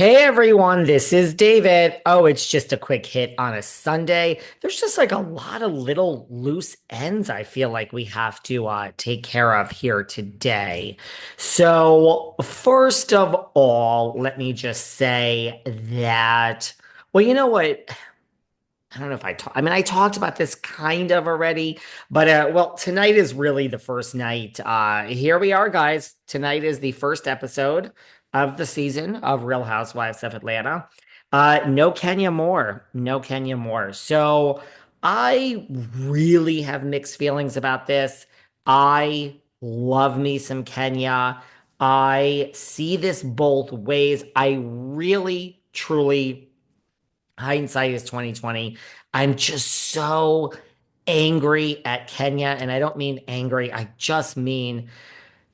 Hey everyone, this is David. Oh, it's just a quick hit on a Sunday. There's just like a lot of little loose ends I feel like we have to take care of here today. So, first of all, let me just say that, well, you know what? I don't know if I talked about this kind of already, but well, tonight is really the first night. Here we are, guys. Tonight is the first episode of the season of Real Housewives of Atlanta. No Kenya Moore, no Kenya Moore. So I really have mixed feelings about this. I love me some Kenya. I see this both ways. I really, truly hindsight is 2020. I'm just so angry at Kenya. And I don't mean angry, I just mean,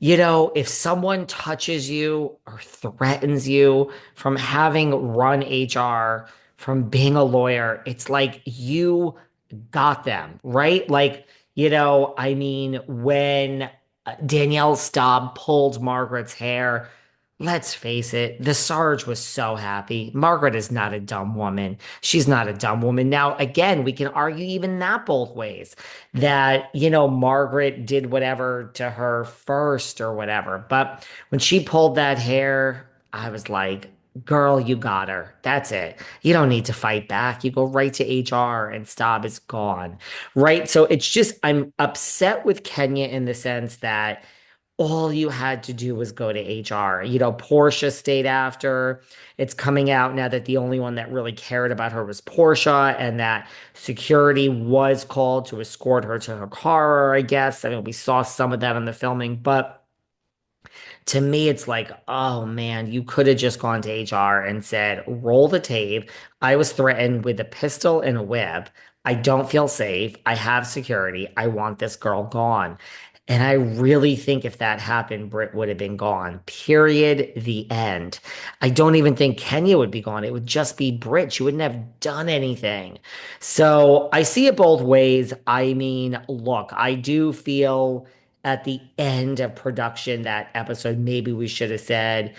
if someone touches you or threatens you from having run HR, from being a lawyer, it's like you got them, right? Like, I mean, when Danielle Staub pulled Margaret's hair, let's face it, the Sarge was so happy. Margaret is not a dumb woman. She's not a dumb woman. Now, again, we can argue even that both ways that, Margaret did whatever to her first or whatever. But when she pulled that hair, I was like, girl, you got her. That's it. You don't need to fight back. You go right to HR and Staub is gone. Right. So it's just, I'm upset with Kenya in the sense that all you had to do was go to HR. Portia stayed after. It's coming out now that the only one that really cared about her was Portia, and that security was called to escort her to her car, I guess. I mean, we saw some of that on the filming, but to me, it's like, oh man, you could have just gone to HR and said, roll the tape. I was threatened with a pistol and a whip. I don't feel safe. I have security. I want this girl gone. And I really think if that happened, Britt would have been gone. Period. The end. I don't even think Kenya would be gone. It would just be Britt. She wouldn't have done anything. So I see it both ways. I mean, look, I do feel at the end of production that episode, maybe we should have said,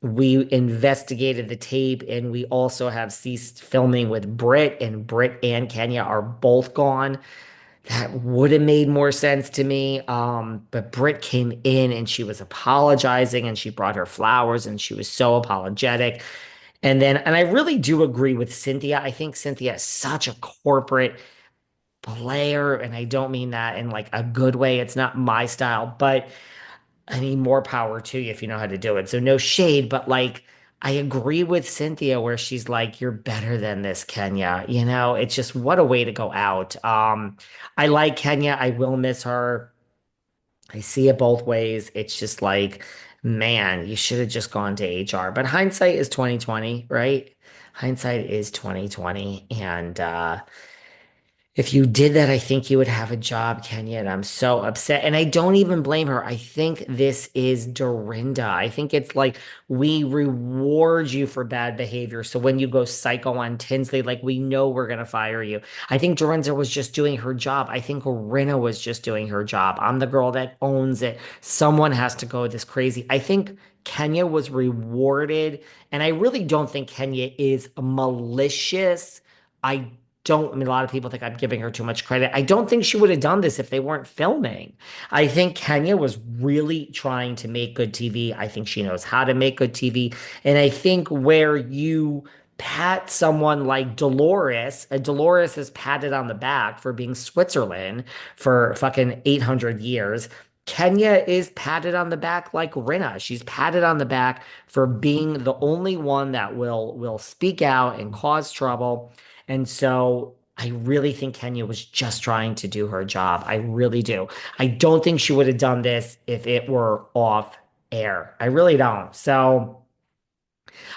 we investigated the tape and we also have ceased filming with Britt, and Britt and Kenya are both gone. That would have made more sense to me. But Britt came in and she was apologizing and she brought her flowers and she was so apologetic. And I really do agree with Cynthia. I think Cynthia is such a corporate player, and I don't mean that in like a good way. It's not my style, but I mean, more power to you if you know how to do it. So no shade, but like I agree with Cynthia where she's like, you're better than this, Kenya. It's just what a way to go out. I like Kenya. I will miss her. I see it both ways. It's just like, man, you should have just gone to HR. But hindsight is 2020, right? Hindsight is 2020. And if you did that, I think you would have a job, Kenya. And I'm so upset. And I don't even blame her. I think this is Dorinda. I think it's like we reward you for bad behavior. So when you go psycho on Tinsley, like we know we're going to fire you. I think Dorinda was just doing her job. I think Rinna was just doing her job. I'm the girl that owns it. Someone has to go this crazy. I think Kenya was rewarded. And I really don't think Kenya is malicious. I mean, a lot of people think I'm giving her too much credit. I don't think she would have done this if they weren't filming. I think Kenya was really trying to make good TV. I think she knows how to make good TV. And I think where you pat someone like Dolores, Dolores is patted on the back for being Switzerland for fucking 800 years. Kenya is patted on the back like Rinna. She's patted on the back for being the only one that will speak out and cause trouble. And so I really think Kenya was just trying to do her job. I really do. I don't think she would have done this if it were off air. I really don't. So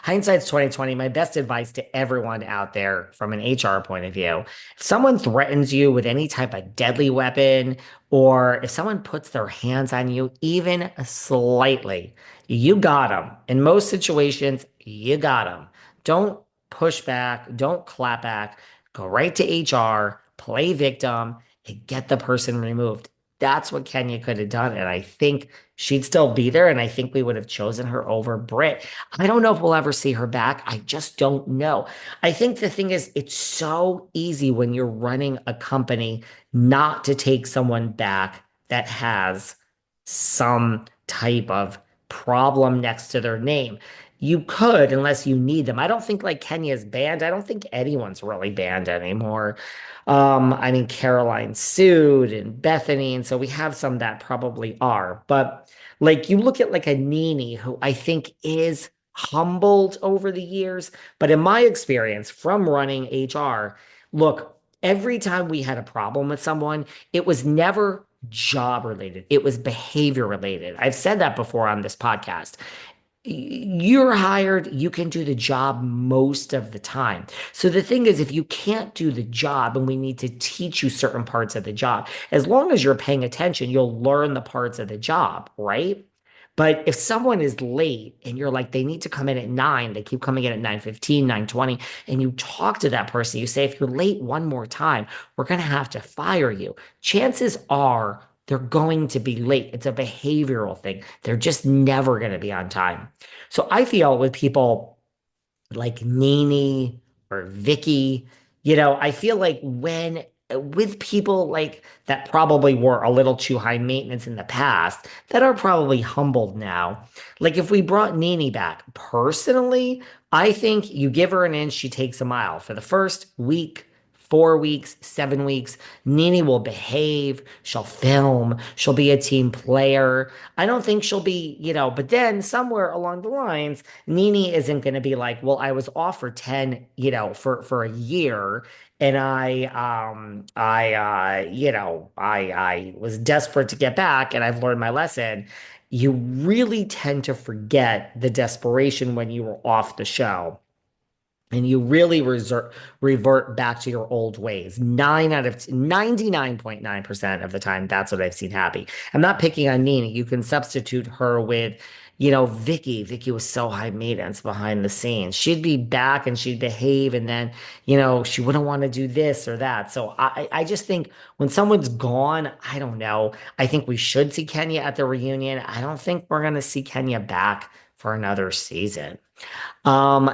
hindsight's 2020. My best advice to everyone out there from an HR point of view, if someone threatens you with any type of deadly weapon, or if someone puts their hands on you even slightly, you got them. In most situations, you got them. Don't push back. Don't clap back. Go right to HR, play victim, and get the person removed. that's what Kenya could have done. And I think she'd still be there. And I think we would have chosen her over Brit. I don't know if we'll ever see her back. I just don't know. I think the thing is, it's so easy when you're running a company not to take someone back that has some type of problem next to their name. You could, unless you need them. I don't think like Kenya's banned. I don't think anyone's really banned anymore. I mean, Caroline sued and Bethany, and so we have some that probably are. But like you look at like a Nene who I think is humbled over the years. But in my experience from running HR, look, every time we had a problem with someone, it was never job related. It was behavior related. I've said that before on this podcast. You're hired, you can do the job most of the time. So the thing is, if you can't do the job and we need to teach you certain parts of the job, as long as you're paying attention, you'll learn the parts of the job, right? But if someone is late and you're like, they need to come in at 9, they keep coming in at 9:15, 9:20, and you talk to that person, you say, if you're late one more time, we're going to have to fire you. Chances are they're going to be late. It's a behavioral thing. They're just never going to be on time. So I feel with people like Nene or Vicky, I feel like when with people like that probably were a little too high maintenance in the past that are probably humbled now. Like if we brought Nene back, personally, I think you give her an inch, she takes a mile. For the first week, 4 weeks, 7 weeks, Nene will behave. She'll film. She'll be a team player. I don't think she'll be, but then somewhere along the lines, Nene isn't going to be like, well, I was off for 10, for a year. And I was desperate to get back and I've learned my lesson. You really tend to forget the desperation when you were off the show and you really revert back to your old ways. 99.9% of the time, that's what I've seen happy. I'm not picking on Nina. You can substitute her with, Vicky. Vicky was so high maintenance behind the scenes. She'd be back and she'd behave, and then, she wouldn't want to do this or that. So I just think when someone's gone, I don't know. I think we should see Kenya at the reunion. I don't think we're going to see Kenya back for another season.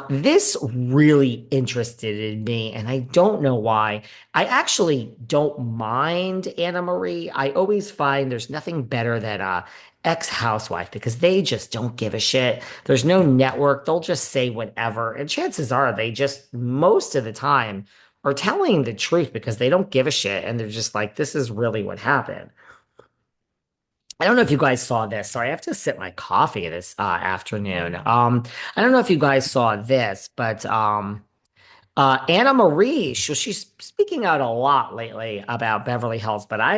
This really interested in me, and I don't know why. I actually don't mind Annemarie. I always find there's nothing better than ex-housewife because they just don't give a shit. There's no network. They'll just say whatever. And chances are they just most of the time are telling the truth because they don't give a shit and they're just like, this is really what happened. I don't know if you guys saw this. Sorry, I have to sip my coffee this afternoon. I don't know if you guys saw this, but Anna Marie, she's speaking out a lot lately about Beverly Hills, but I